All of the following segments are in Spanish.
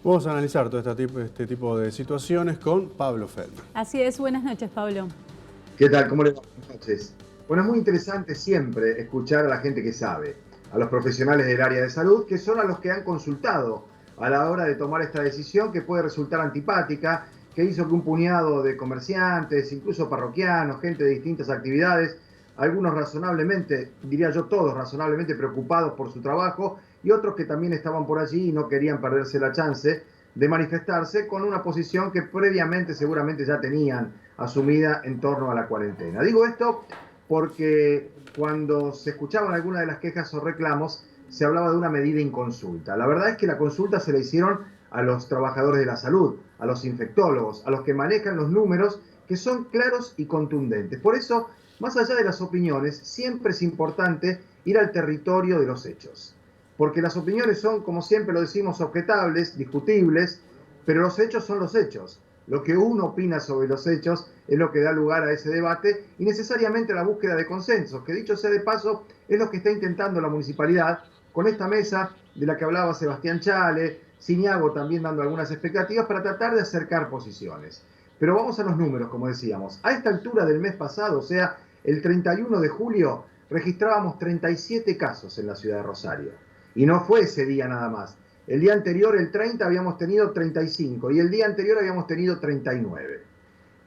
Vamos a analizar todo este tipo de situaciones con Pablo Feldman. Así es, buenas noches, Pablo. ¿Qué tal? ¿Cómo le va? Buenas noches. Bueno, es muy interesante siempre escuchar a la gente que sabe, a los profesionales del área de salud, que son a los que han consultado a la hora de tomar esta decisión que puede resultar antipática, que hizo que un puñado de comerciantes, incluso parroquianos, gente de distintas actividades, algunos razonablemente, diría yo todos razonablemente preocupados por su trabajo, y otros que también estaban por allí y no querían perderse la chance de manifestarse con una posición que previamente seguramente ya tenían asumida en torno a la cuarentena. Digo esto porque cuando se escuchaban algunas de las quejas o reclamos, se hablaba de una medida inconsulta. La verdad es que la consulta se la hicieron a los trabajadores de la salud, a los infectólogos, a los que manejan los números, que son claros y contundentes. Por eso, más allá de las opiniones, siempre es importante ir al territorio de los hechos. Porque las opiniones son, como siempre lo decimos, objetables, discutibles, pero los hechos son los hechos. Lo que uno opina sobre los hechos es lo que da lugar a ese debate y necesariamente la búsqueda de consensos, que dicho sea de paso, es lo que está intentando la municipalidad con esta mesa de la que hablaba Sebastián Chale, Siniago también dando algunas expectativas para tratar de acercar posiciones. Pero vamos a los números, como decíamos. A esta altura del mes pasado, o sea, el 31 de julio, registrábamos 37 casos en la ciudad de Rosario. Y no fue ese día nada más. El día anterior, el 30, habíamos tenido 35 y el día anterior habíamos tenido 39.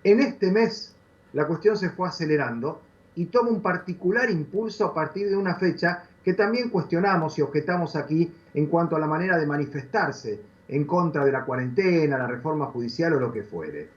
En este mes la cuestión se fue acelerando y toma un particular impulso a partir de una fecha que también cuestionamos y objetamos aquí en cuanto a la manera de manifestarse en contra de la cuarentena, la reforma judicial o lo que fuere.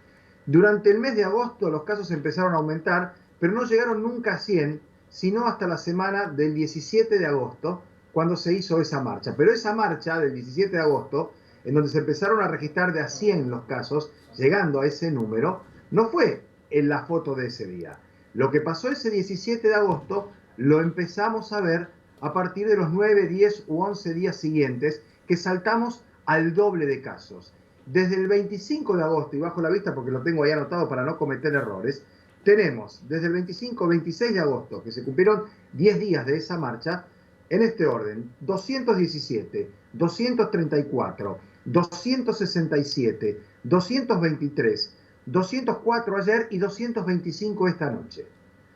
Durante el mes de agosto los casos empezaron a aumentar, pero no llegaron nunca a 100, sino hasta la semana del 17 de agosto, cuando se hizo esa marcha. Pero esa marcha del 17 de agosto, en donde se empezaron a registrar de a 100 los casos, llegando a ese número, no fue en la foto de ese día. Lo que pasó ese 17 de agosto lo empezamos a ver a partir de los 9, 10 u 11 días siguientes, que saltamos al doble de casos. Desde el 25 de agosto, y bajo la vista porque lo tengo ahí anotado para no cometer errores, tenemos desde el 25-26 de agosto, que se cumplieron 10 días de esa marcha, en este orden: 217, 234, 267, 223, 204 ayer y 225 esta noche.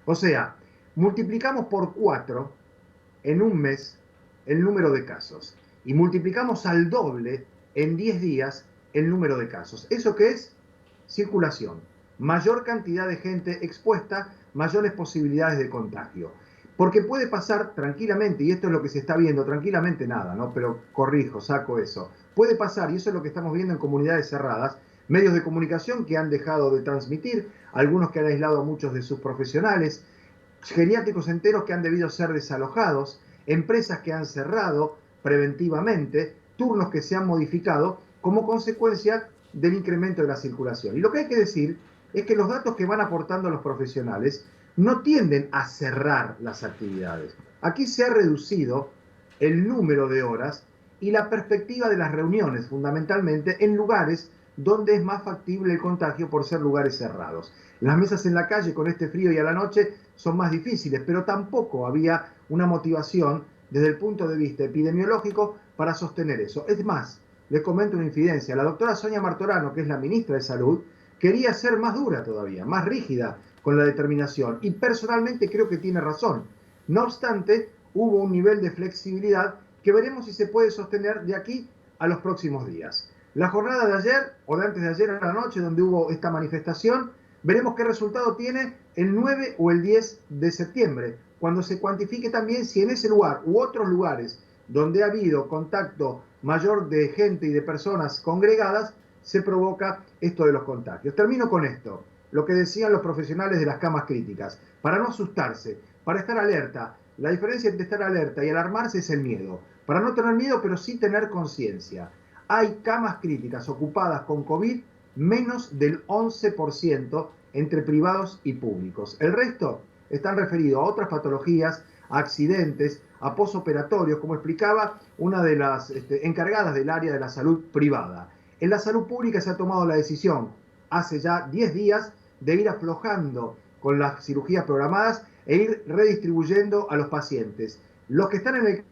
O sea, multiplicamos por 4 en un mes el número de casos y multiplicamos al doble en 10 días el número de casos. ¿Eso qué es? Circulación. Mayor cantidad de gente expuesta, mayores posibilidades de contagio. Porque puede pasar tranquilamente, y esto es lo que se está viendo, tranquilamente nada, ¿no? Pero corrijo, saco eso. Puede pasar, y eso es lo que estamos viendo en comunidades cerradas, medios de comunicación que han dejado de transmitir, algunos que han aislado a muchos de sus profesionales, geriátricos enteros que han debido ser desalojados, empresas que han cerrado preventivamente, turnos que se han modificado como consecuencia del incremento de la circulación. Y lo que hay que decir es que los datos que van aportando los profesionales no tienden a cerrar las actividades. Aquí se ha reducido el número de horas y la perspectiva de las reuniones, fundamentalmente en lugares donde es más factible el contagio por ser lugares cerrados. Las mesas en la calle con este frío y a la noche son más difíciles, pero tampoco había una motivación desde el punto de vista epidemiológico para sostener eso. Es más, les comento una infidencia. La doctora Sonia Martorano, que es la ministra de Salud, quería ser más dura todavía, más rígida con la determinación, y personalmente creo que tiene razón. No obstante, hubo un nivel de flexibilidad que veremos si se puede sostener de aquí a los próximos días. La jornada de ayer, o de antes de ayer a la noche, donde hubo esta manifestación, veremos qué resultado tiene el 9 o el 10 de septiembre, cuando se cuantifique también si en ese lugar u otros lugares donde ha habido contacto mayor de gente y de personas congregadas, se provoca esto de los contagios. Termino con esto, lo que decían los profesionales de las camas críticas: para no asustarse, para estar alerta. La diferencia entre estar alerta y alarmarse es el miedo. Para no tener miedo, pero sí tener conciencia. Hay camas críticas ocupadas con COVID menos del 11% entre privados y públicos. El resto están referidos a otras patologías, a accidentes, a posoperatorios, como explicaba una de las encargadas del área de la salud privada. En la salud pública se ha tomado la decisión hace ya 10 días de ir aflojando con las cirugías programadas e ir redistribuyendo a los pacientes. Los que están en el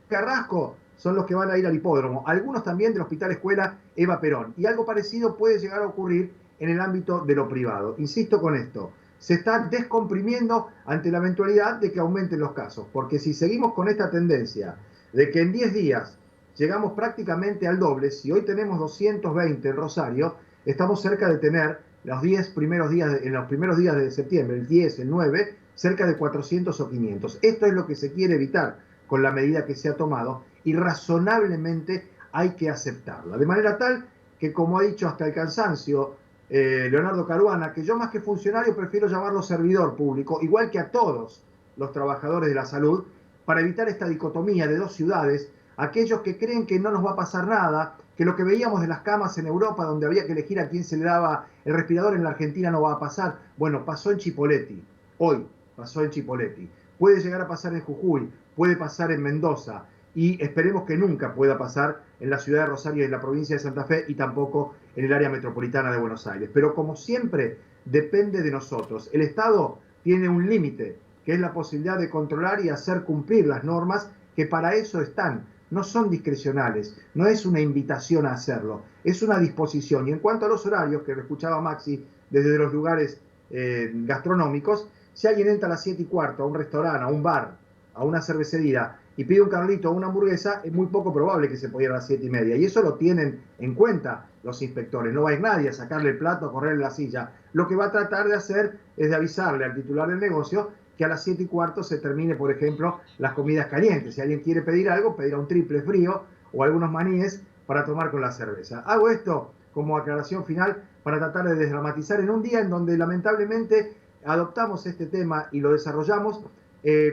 Carrasco son los que van a ir al hipódromo, algunos también del Hospital Escuela Eva Perón. Y algo parecido puede llegar a ocurrir en el ámbito de lo privado. Insisto con esto, se está descomprimiendo ante la eventualidad de que aumenten los casos, porque si seguimos con esta tendencia de que en 10 días llegamos prácticamente al doble, si hoy tenemos 220 en Rosario, estamos cerca de tener los 10 primeros días, en los primeros días de septiembre, el 10, el 9, cerca de 400 o 500. Esto es lo que se quiere evitar con la medida que se ha tomado y razonablemente hay que aceptarla. De manera tal que, como ha dicho hasta el cansancio Leonardo Caruana, que yo más que funcionario prefiero llamarlo servidor público, igual que a todos los trabajadores de la salud, para evitar esta dicotomía de dos ciudades, aquellos que creen que no nos va a pasar nada, que lo que veíamos de las camas en Europa, donde había que elegir a quién se le daba el respirador, en la Argentina no va a pasar. Bueno, pasó en Chipoleti, hoy pasó en Chipoleti. Puede llegar a pasar en Jujuy, puede pasar en Mendoza, y esperemos que nunca pueda pasar en la ciudad de Rosario y en la provincia de Santa Fe y tampoco en el área metropolitana de Buenos Aires. Pero como siempre, depende de nosotros. El Estado tiene un límite, que es la posibilidad de controlar y hacer cumplir las normas que para eso están. No son discrecionales, no es una invitación a hacerlo, es una disposición. Y en cuanto a los horarios, que lo escuchaba Maxi desde los lugares gastronómicos, si alguien entra a las 7:15 a un restaurante, a un bar, a una cervecería y pide un carlito o una hamburguesa, es muy poco probable que se pueda ir a las 7:30. Y eso lo tienen en cuenta los inspectores. No va a ir nadie a sacarle el plato, a correrle la silla. Lo que va a tratar de hacer es de avisarle al titular del negocio que a las 7:15 se termine, por ejemplo, las comidas calientes. Si alguien quiere pedir algo, pedirá un triple frío o algunos maníes para tomar con la cerveza. Hago esto como aclaración final para tratar de desdramatizar en un día en donde lamentablemente adoptamos este tema y lo desarrollamos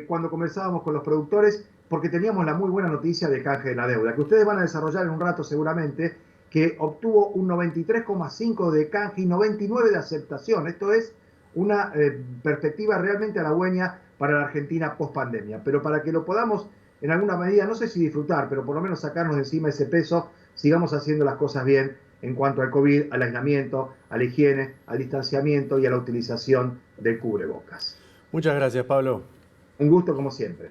cuando conversábamos con los productores, porque teníamos la muy buena noticia de canje de la deuda, que ustedes van a desarrollar en un rato seguramente, que obtuvo un 93,5 de canje y 99 de aceptación. Esto es una perspectiva realmente halagüeña para la Argentina post pandemia. Pero para que lo podamos en alguna medida, no sé si disfrutar, pero por lo menos sacarnos de encima ese peso, sigamos haciendo las cosas bien en cuanto al COVID, al aislamiento, a la higiene, al distanciamiento y a la utilización del cubrebocas. Muchas gracias, Pablo. Un gusto como siempre.